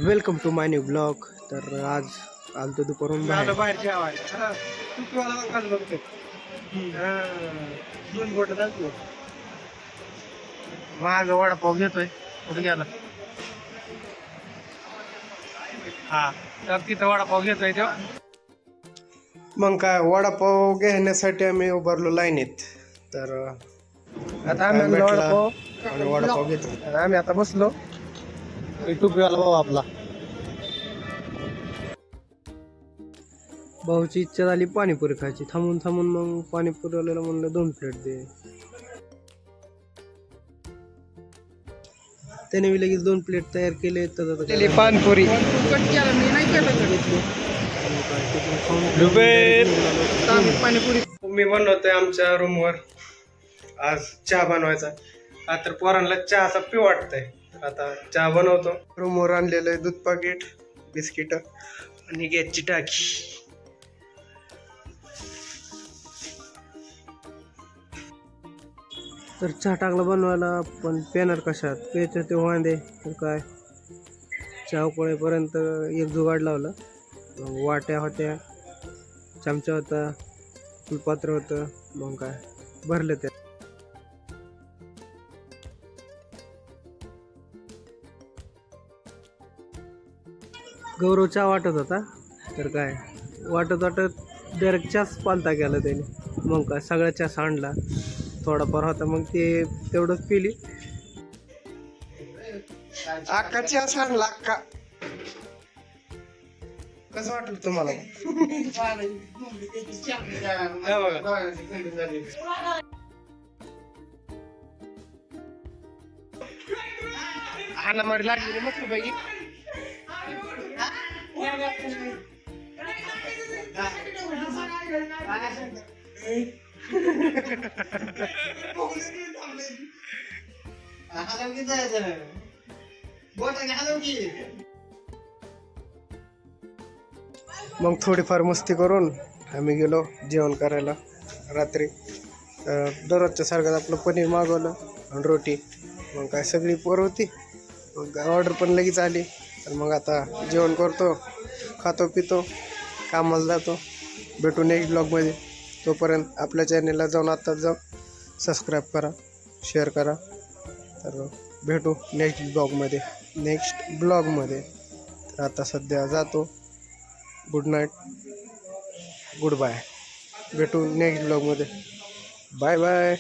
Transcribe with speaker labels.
Speaker 1: Welcome to my new blog. तर आज आलतो दुपारून बाहेर.
Speaker 2: बाहेर जेवायला दोन बोट जातो माझा वडापाव घेतोय कुठे गेला हा तर तिथं वडापाव घेतोय तो.
Speaker 1: मग काय वडापाव घेण्यासाठी आम्ही उभारलो लाईनीत. तर
Speaker 2: आता आम्ही आणला वडापाव
Speaker 1: आणि वडापाव घेतो.
Speaker 2: आम्ही आता बसलो टोपीवाला भाऊ आपला.
Speaker 1: भाऊची इच्छा झाली पाणीपुरी खायची. थांबून थांबून मग पाणीपुरीवाल्याला म्हणलं 2 प्लेट दे. त्याने बी लगेच 2 प्लेट तयार केले. तर
Speaker 2: पाणीपुरी
Speaker 1: पाणीपुरी मी बनवतोय आमच्या रूमवर. आज चहा बनवायचा. का तर पोरांना चहाचा पिऊ वाटतंय. आता चहा बनवतो. रूमवर आणलेलं आहे दूध पाकिट, बिस्किट आणि गॅसची टाकी. तर चहा टाकला बनवायला, पण पेनर कशात पेच ते वांदे. तर काय चहा उकळेपर्यंत एक जुगाड लावला. वाट्या होत्या, चमचा होता, फुलपात्र होतं. मग काय भरलं त्या. गौरव चहा वाटत होता. तर काय वाटत डायरेक्ट चहाच पालता गेला त्याने. मग काय सगळ्या चहा सांडला. थोडाफार होता मग ते तेवढंच पिली. अक्का चहा सांडला. अक्का कसं वाटलं तुम्हाला? हाणामारी लागलेली मस्त पैकी. मग थोडीफार मस्ती करून आम्ही गेलो जेवण करायला रात्री. दररोजच्या सारखं आपलं पनीर मागवलं आणि रोटी. मग काय सगळी पोरं होती. मग ऑर्डर पण लगेच आली. तर मग आता जेवण करतो, खातो पितो, कामाला जातो. भेटू नेक्स्ट ब्लॉगमध्ये. तोपर्यंत आपल्या चॅनेलला जाऊन आत्ताच जाऊन सबस्क्राईब करा, शेअर करा. तर भेटू नेक्स्ट ब्लॉगमध्ये. तर आता सध्या जातो. Good night, good bye. भेटू नेक्स्ट ब्लॉगमध्ये. Bye bye.